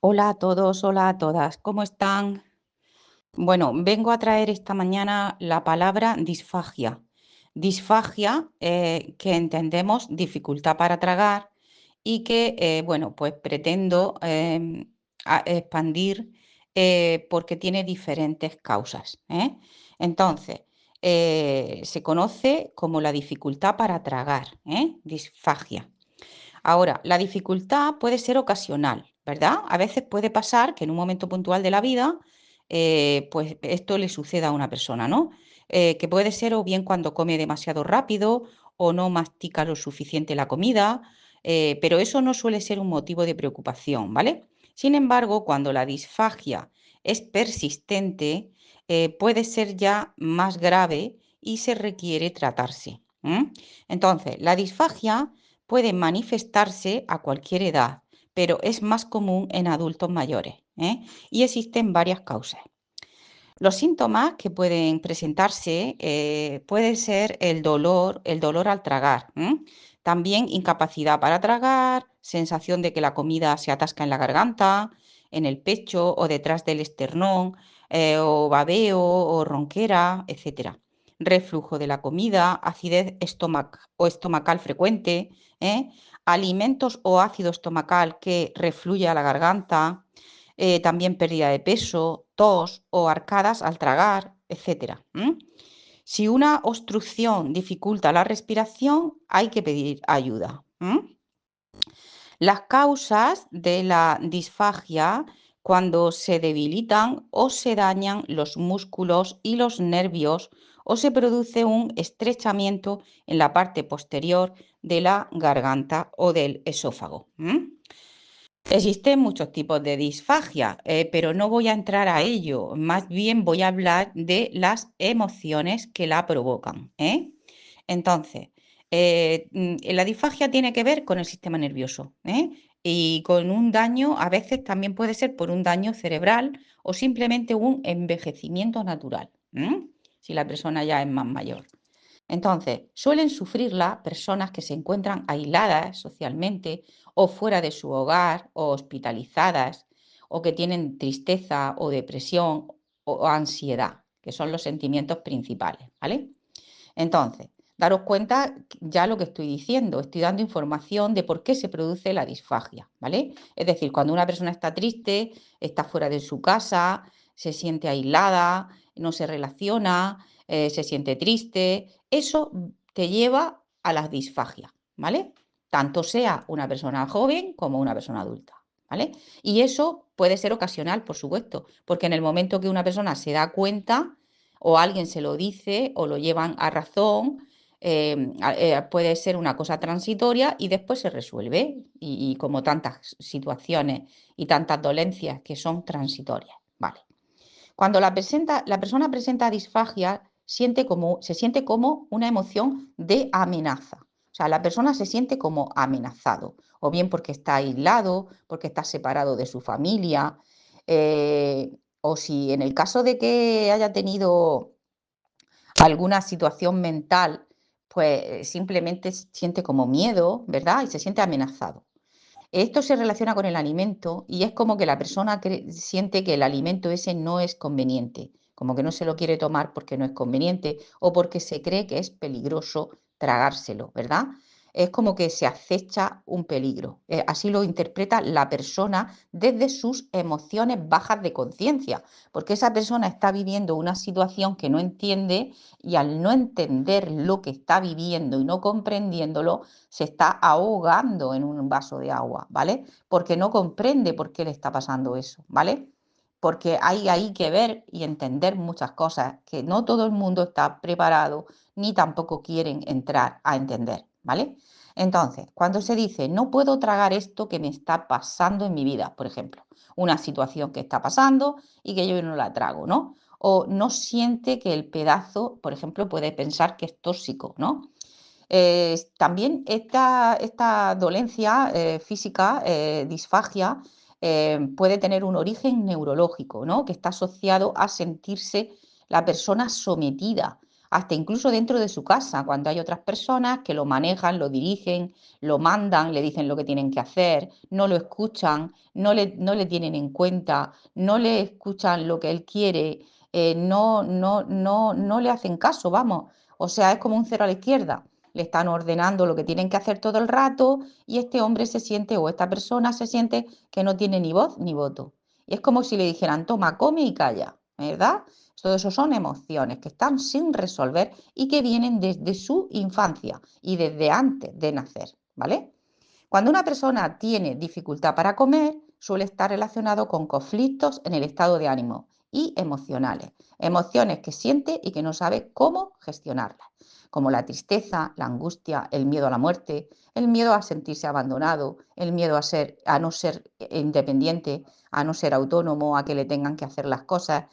Hola a todos, hola a todas, ¿cómo están? Bueno, vengo a traer esta mañana la palabra disfagia. Disfagia, que entendemos dificultad para tragar y que, bueno, pues pretendo expandir porque tiene diferentes causas, ¿eh? Entonces, se conoce como la dificultad para tragar, disfagia. Ahora, la dificultad puede ser ocasional, ¿verdad? A veces puede pasar que en un momento puntual de la vida, pues esto le suceda a una persona, ¿no? Que puede ser o bien cuando come demasiado rápido o no mastica lo suficiente la comida, pero eso no suele ser un motivo de preocupación, ¿vale? Sin embargo, cuando la disfagia es persistente, puede ser ya más grave y se requiere tratarse. Entonces, la disfagia puede manifestarse a cualquier edad, pero es más común en adultos mayores, y existen varias causas. Los síntomas que pueden presentarse puede ser el dolor al tragar, también incapacidad para tragar, sensación de que la comida se atasca en la garganta, en el pecho o detrás del esternón, o babeo o ronquera, etcétera. Reflujo de la comida, acidez o estomacal frecuente, ¿eh? Alimentos o ácido estomacal que refluye a la garganta, también pérdida de peso, tos o arcadas al tragar, etcétera. Si una obstrucción dificulta la respiración, hay que pedir ayuda. Las causas de la disfagia cuando se debilitan o se dañan los músculos y los nervios o se produce un estrechamiento en la parte posterior de la garganta o del esófago. Existen muchos tipos de disfagia, pero no voy a entrar a ello. Más bien voy a hablar de las emociones que la provocan, Entonces, la disfagia tiene que ver con el sistema nervioso, y con un daño, a veces también puede ser por un daño cerebral o simplemente un envejecimiento natural, si la persona ya es más mayor. Entonces, suelen sufrirla personas que se encuentran aisladas socialmente o fuera de su hogar o hospitalizadas o que tienen tristeza o depresión o ansiedad, que son los sentimientos principales, ¿vale? Entonces, daros cuenta ya lo que estoy diciendo, estoy dando información de por qué se produce la disfagia, ¿vale? Es decir, cuando una persona está triste, está fuera de su casa, se siente aislada, no se relaciona, se siente triste, eso te lleva a la disfagia, ¿vale? Tanto sea una persona joven como una persona adulta, ¿vale? Y eso puede ser ocasional, por supuesto, porque en el momento que una persona se da cuenta, o alguien se lo dice o lo llevan a razón, puede ser una cosa transitoria y después se resuelve. Y como tantas situaciones y tantas dolencias que son transitorias. Vale. Cuando la persona presenta disfagia, se siente como una emoción de amenaza. O sea, la persona se siente como amenazado, o bien porque está aislado, porque está separado de su familia, o si en el caso de que haya tenido alguna situación mental, pues simplemente siente como miedo, ¿verdad? Y se siente amenazado. Esto se relaciona con el alimento y es como que la persona siente que el alimento ese no es conveniente, como que no se lo quiere tomar porque no es conveniente o porque se cree que es peligroso tragárselo, ¿verdad? Es como que se acecha un peligro. Así lo interpreta la persona desde sus emociones bajas de conciencia, porque esa persona está viviendo una situación que no entiende y al no entender lo que está viviendo y no comprendiéndolo, se está ahogando en un vaso de agua, ¿vale? Porque no comprende por qué le está pasando eso, ¿vale? Porque hay que ver y entender muchas cosas que no todo el mundo está preparado ni tampoco quieren entrar a entender, ¿vale? Entonces, cuando se dice, no puedo tragar esto que me está pasando en mi vida, por ejemplo, una situación que está pasando y que yo no la trago, ¿no? O no siente que el pedazo, por ejemplo, puede pensar que es tóxico, ¿no? También esta dolencia física, disfagia, puede tener un origen neurológico, ¿no? Que está asociado a sentirse la persona sometida hasta incluso dentro de su casa, cuando hay otras personas que lo manejan, lo dirigen, lo mandan, le dicen lo que tienen que hacer, no lo escuchan, no le tienen en cuenta, no le escuchan lo que él quiere, no le hacen caso, vamos. O sea, es como un cero a la izquierda. Le están ordenando lo que tienen que hacer todo el rato y este hombre se siente o esta persona se siente que no tiene ni voz ni voto. Y es como si le dijeran, toma, come y calla, ¿verdad? Todo eso son emociones que están sin resolver y que vienen desde su infancia y desde antes de nacer, ¿vale? Cuando una persona tiene dificultad para comer, suele estar relacionado con conflictos en el estado de ánimo y emocionales, emociones que siente y que no sabe cómo gestionarlas, como la tristeza, la angustia, el miedo a la muerte, el miedo a sentirse abandonado, el miedo a no ser independiente, a no ser autónomo, a que le tengan que hacer las cosas.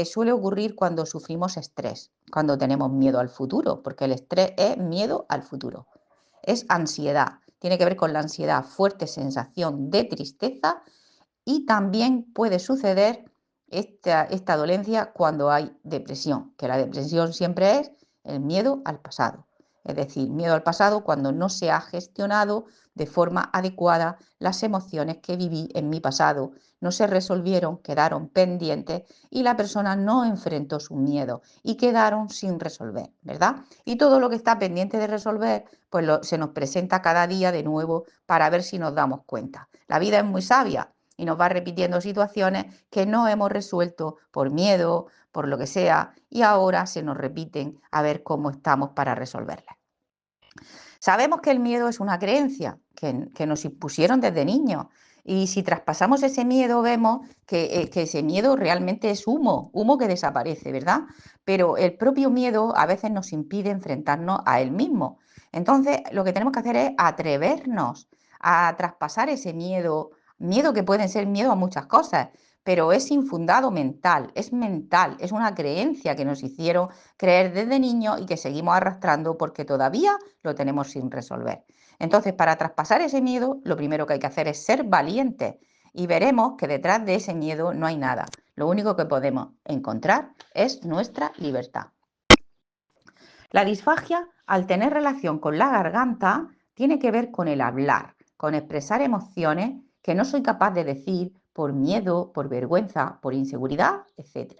Suele ocurrir cuando sufrimos estrés, cuando tenemos miedo al futuro, porque el estrés es miedo al futuro. Es ansiedad, tiene que ver con la ansiedad, fuerte sensación de tristeza y también puede suceder esta dolencia cuando hay depresión, que la depresión siempre es el miedo al pasado. Es decir, miedo al pasado cuando no se ha gestionado de forma adecuada las emociones que viví en mi pasado, no se resolvieron, quedaron pendientes y la persona no enfrentó su miedo y quedaron sin resolver, ¿verdad? Y todo lo que está pendiente de resolver, pues se nos presenta cada día de nuevo para ver si nos damos cuenta. La vida es muy sabia y nos va repitiendo situaciones que no hemos resuelto por miedo, por lo que sea, y ahora se nos repiten a ver cómo estamos para resolverlas. Sabemos que el miedo es una creencia que nos impusieron desde niños y si traspasamos ese miedo vemos que ese miedo realmente es humo que desaparece, ¿verdad? Pero el propio miedo a veces nos impide enfrentarnos a él mismo. Entonces, lo que tenemos que hacer es atrevernos a traspasar ese miedo, miedo que puede ser miedo a muchas cosas, pero es infundado mental, es una creencia que nos hicieron creer desde niños y que seguimos arrastrando porque todavía lo tenemos sin resolver. Entonces, para traspasar ese miedo, lo primero que hay que hacer es ser valientes y veremos que detrás de ese miedo no hay nada. Lo único que podemos encontrar es nuestra libertad. La disfagia, al tener relación con la garganta, tiene que ver con el hablar, con expresar emociones que no soy capaz de decir por miedo, por vergüenza, por inseguridad, etc.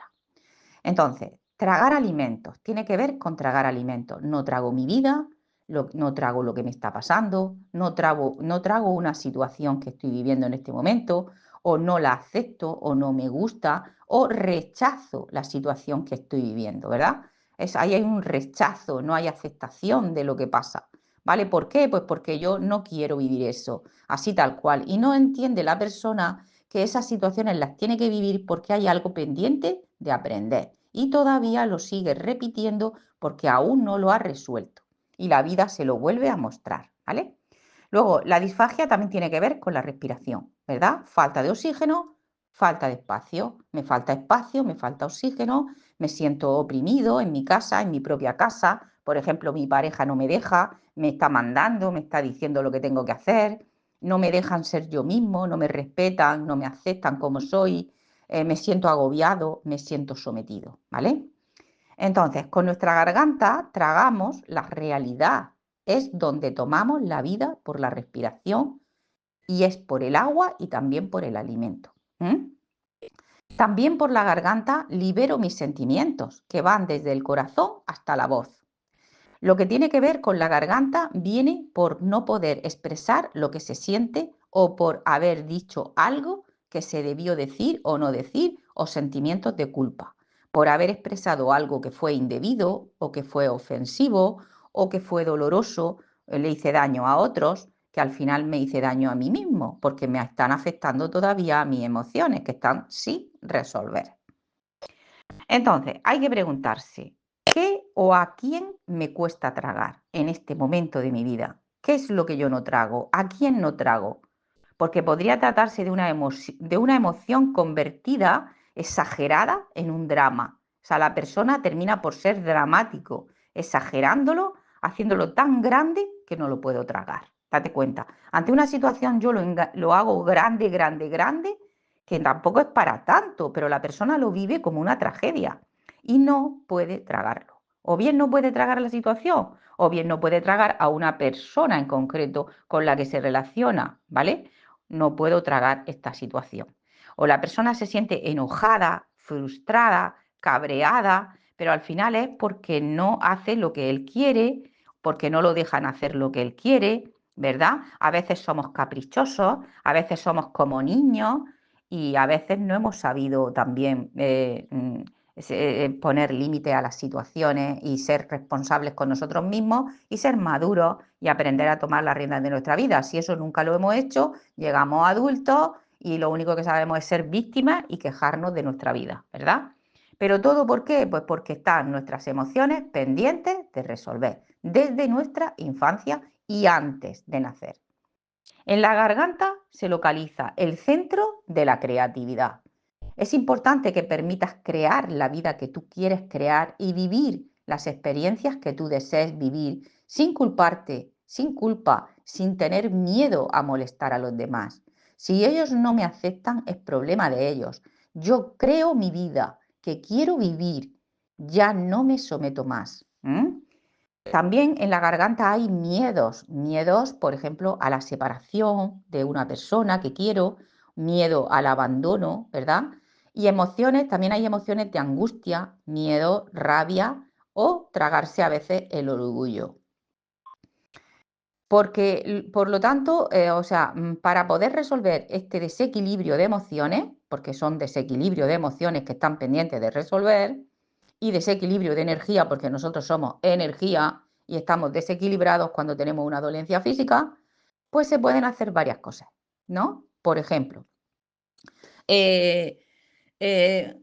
Entonces, tragar alimentos, tiene que ver con tragar alimentos. No trago mi vida, no trago lo que me está pasando, no trago una situación que estoy viviendo en este momento, o no la acepto, o no me gusta, o rechazo la situación que estoy viviendo, ¿verdad? Ahí hay un rechazo, no hay aceptación de lo que pasa. ¿Vale? ¿Por qué? Pues porque yo no quiero vivir eso, así tal cual. Y no entiende la persona que esas situaciones las tiene que vivir porque hay algo pendiente de aprender y todavía lo sigue repitiendo porque aún no lo ha resuelto y la vida se lo vuelve a mostrar, ¿vale? Luego, la disfagia también tiene que ver con la respiración, ¿verdad? Falta de oxígeno, falta de espacio, me falta oxígeno, me siento oprimido en mi casa, en mi propia casa, por ejemplo, mi pareja no me deja, me está mandando, me está diciendo lo que tengo que hacer, no me dejan ser yo mismo, no me respetan, no me aceptan como soy, me siento agobiado, me siento sometido, ¿vale? Entonces, con nuestra garganta tragamos la realidad, es donde tomamos la vida por la respiración y es por el agua y también por el alimento. ¿Mm? También por la garganta libero mis sentimientos, que van desde el corazón hasta la voz. Lo que tiene que ver con la garganta viene por no poder expresar lo que se siente o por haber dicho algo que se debió decir o no decir o sentimientos de culpa, por haber expresado algo que fue indebido o que fue ofensivo o que fue doloroso, le hice daño a otros, que al final me hice daño a mí mismo porque me están afectando todavía a mis emociones que están sin resolver. Entonces, hay que preguntarse, ¿qué o a quién me cuesta tragar en este momento de mi vida? ¿Qué es lo que yo no trago? ¿A quién no trago? Porque podría tratarse de una emoción convertida, exagerada, en un drama. O sea, la persona termina por ser dramático, exagerándolo, haciéndolo tan grande que no lo puedo tragar. Date cuenta. Ante una situación yo lo hago grande, grande, grande, que tampoco es para tanto, pero la persona lo vive como una tragedia y no puede tragarlo. O bien no puede tragar la situación, o bien no puede tragar a una persona en concreto con la que se relaciona, ¿vale? No puedo tragar esta situación. O la persona se siente enojada, frustrada, cabreada, pero al final es porque no hace lo que él quiere, porque no lo dejan hacer lo que él quiere, ¿verdad? A veces somos caprichosos, a veces somos como niños y a veces no hemos sabido también poner límite a las situaciones y ser responsables con nosotros mismos y ser maduros y aprender a tomar las riendas de nuestra vida. Si eso nunca lo hemos hecho, llegamos adultos y lo único que sabemos es ser víctimas y quejarnos de nuestra vida, ¿verdad? ¿Pero todo por qué? Pues porque están nuestras emociones pendientes de resolver desde nuestra infancia y antes de nacer. En la garganta se localiza el centro de la creatividad. Es importante que permitas crear la vida que tú quieres crear y vivir las experiencias que tú desees vivir sin culparte, sin culpa, sin tener miedo a molestar a los demás. Si ellos no me aceptan, es problema de ellos. Yo creo mi vida, que quiero vivir, ya no me someto más. También en la garganta hay miedos, por ejemplo, a la separación de una persona que quiero, miedo al abandono, ¿verdad? Y emociones, también hay emociones de angustia, miedo, rabia o tragarse a veces el orgullo. Porque, por lo tanto, para poder resolver este desequilibrio de emociones, porque son desequilibrio de emociones que están pendientes de resolver, y desequilibrio de energía, porque nosotros somos energía y estamos desequilibrados cuando tenemos una dolencia física, pues se pueden hacer varias cosas, ¿no? Por ejemplo, eh, eh,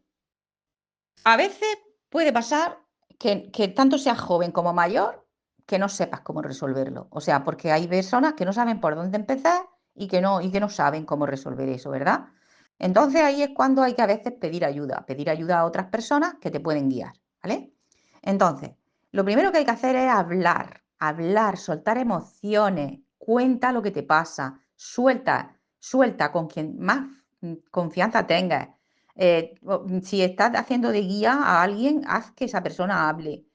a veces puede pasar que tanto seas joven como mayor, que no sepas cómo resolverlo. O sea, porque hay personas que no saben por dónde empezar y que no saben cómo resolver eso, ¿verdad? Entonces ahí es cuando hay que a veces pedir ayuda a otras personas que te pueden guiar, ¿vale? Entonces, lo primero que hay que hacer es hablar, soltar emociones, cuenta lo que te pasa, suelta con quien más confianza tengas. Si estás haciendo de guía a alguien, haz que esa persona hable.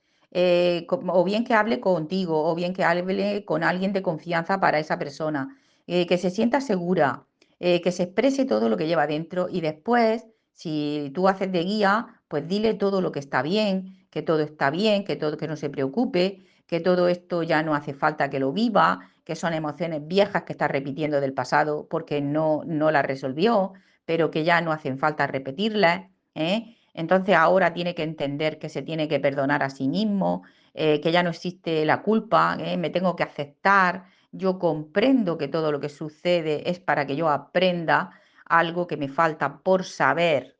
O bien que hable contigo, o bien que hable con alguien de confianza para esa persona. Que se sienta segura, que se exprese todo lo que lleva dentro y después, si tú haces de guía, pues dile todo lo que está bien, que todo está bien, que no se preocupe, que todo esto ya no hace falta que lo viva, que son emociones viejas que está repitiendo del pasado porque no las resolvió, pero que ya no hacen falta repetirlas, ¿eh? Entonces ahora tiene que entender que se tiene que perdonar a sí mismo, que ya no existe la culpa, me tengo que aceptar, yo comprendo que todo lo que sucede es para que yo aprenda algo que me falta por saber,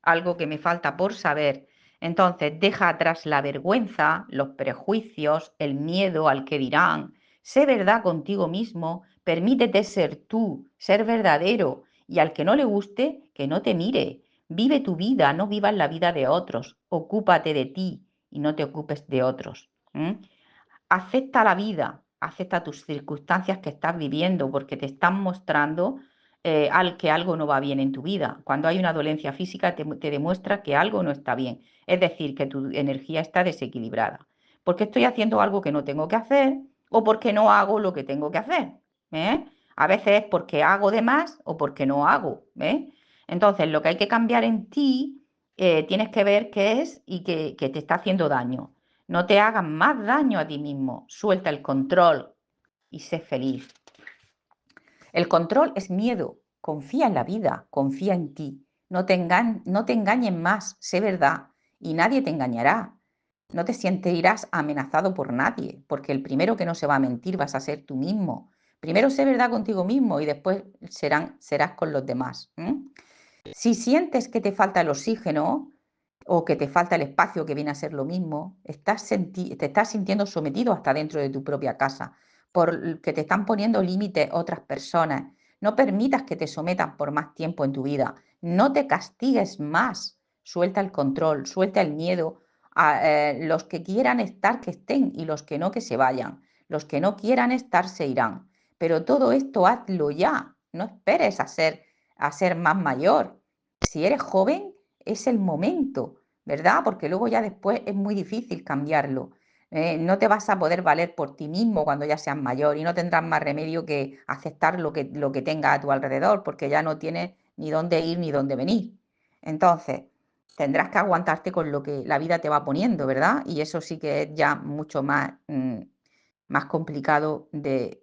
algo que me falta por saber. Entonces deja atrás la vergüenza, los prejuicios, el miedo al que dirán. Sé verdad contigo mismo, permítete ser tú, ser verdadero, y al que no le guste, que no te mire. Vive tu vida, no vivas la vida de otros. Ocúpate de ti y no te ocupes de otros. Acepta la vida, acepta tus circunstancias que estás viviendo porque te están mostrando que algo no va bien en tu vida. Cuando hay una dolencia física te demuestra que algo no está bien, es decir, que tu energía está desequilibrada. Porque estoy haciendo algo que no tengo que hacer o porque no hago lo que tengo que hacer. ¿Eh? A veces es porque hago de más o porque no hago. Entonces, lo que hay que cambiar en ti, tienes que ver qué es y que te está haciendo daño. No te hagas más daño a ti mismo. Suelta el control y sé feliz. El control es miedo. Confía en la vida, confía en ti. No te engañen más, sé verdad. Y nadie te engañará. No te sentirás amenazado por nadie, porque el primero que no se va a mentir vas a ser tú mismo. Primero sé verdad contigo mismo y después serás con los demás. Si sientes que te falta el oxígeno o que te falta el espacio, que viene a ser lo mismo, te estás sintiendo sometido hasta dentro de tu propia casa, porque te están poniendo límites otras personas. No permitas que te sometan por más tiempo en tu vida. No te castigues más. Suelta el control, suelta el miedo. Los que quieran estar, que estén, y los que no, que se vayan. Los que no quieran estar, se irán. Pero todo esto hazlo ya. No esperes a ser más mayor. Si eres joven, es el momento. ¿verdad? Porque luego ya después es muy difícil cambiarlo. No te vas a poder valer por ti mismo cuando ya seas mayor y no tendrás más remedio que aceptar lo que tenga a tu alrededor, porque ya no tienes ni dónde ir ni dónde venir. Entonces, tendrás que aguantarte con lo que la vida te va poniendo, ¿verdad? Y eso sí que es ya mucho más, más complicado de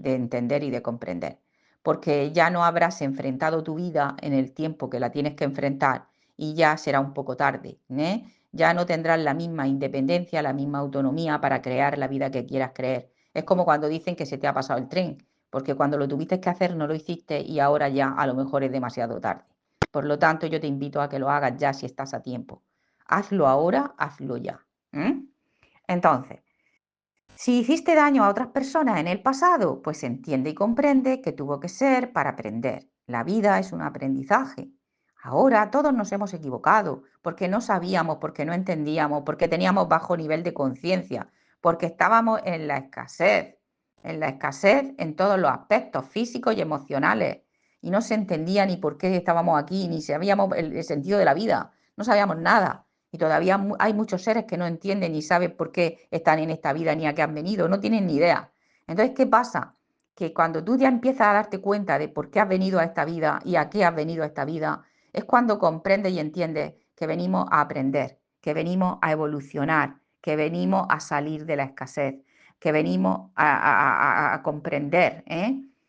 entender y de comprender, porque ya no habrás enfrentado tu vida en el tiempo que la tienes que enfrentar y ya será un poco tarde, ¿eh? Ya no tendrás la misma independencia, la misma autonomía para crear la vida que quieras creer. Es como cuando dicen que se te ha pasado el tren, porque cuando lo tuviste que hacer no lo hiciste y ahora ya a lo mejor es demasiado tarde. Por lo tanto, yo te invito a que lo hagas ya si estás a tiempo. Hazlo ahora, hazlo ya. Entonces, si hiciste daño a otras personas en el pasado, pues entiende y comprende que tuvo que ser para aprender. La vida es un aprendizaje. Ahora todos nos hemos equivocado porque no sabíamos, porque no entendíamos, porque teníamos bajo nivel de conciencia, porque estábamos en la escasez en todos los aspectos físicos y emocionales. Y no se entendía ni por qué estábamos aquí, ni sabíamos el sentido de la vida, no sabíamos nada. Y todavía hay muchos seres que no entienden ni saben por qué están en esta vida ni a qué han venido, no tienen ni idea. Entonces, ¿qué pasa? Que cuando tú ya empiezas a darte cuenta de por qué has venido a esta vida y a qué has venido a esta vida, es cuando comprendes y entiendes que venimos a aprender, que venimos a evolucionar, que venimos a salir de la escasez, que venimos a comprender.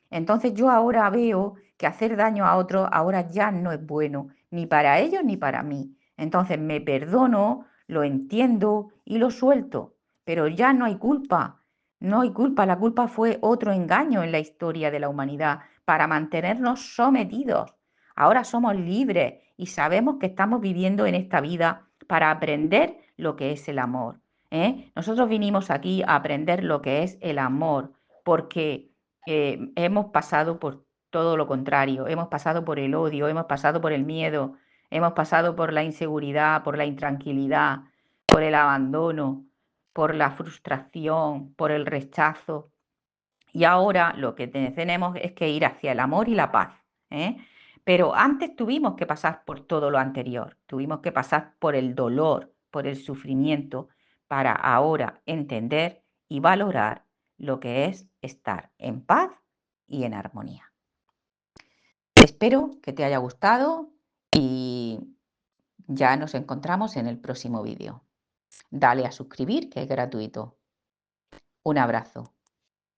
Entonces yo ahora veo que hacer daño a otros ahora ya no es bueno, ni para ellos ni para mí. Entonces me perdono, lo entiendo y lo suelto, pero ya no hay culpa. No hay culpa, la culpa fue otro engaño en la historia de la humanidad para mantenernos sometidos. Ahora somos libres y sabemos que estamos viviendo en esta vida para aprender lo que es el amor. Nosotros vinimos aquí a aprender lo que es el amor, porque hemos pasado por todo lo contrario, hemos pasado por el odio, hemos pasado por el miedo, hemos pasado por la inseguridad, por la intranquilidad, por el abandono, por la frustración, por el rechazo. Y ahora lo que tenemos es que ir hacia el amor y la paz. ¿eh? Pero antes tuvimos que pasar por todo lo anterior, tuvimos que pasar por el dolor, por el sufrimiento, para ahora entender y valorar lo que es estar en paz y en armonía. Espero que te haya gustado y ya nos encontramos en el próximo vídeo. Dale a suscribir, que es gratuito. Un abrazo.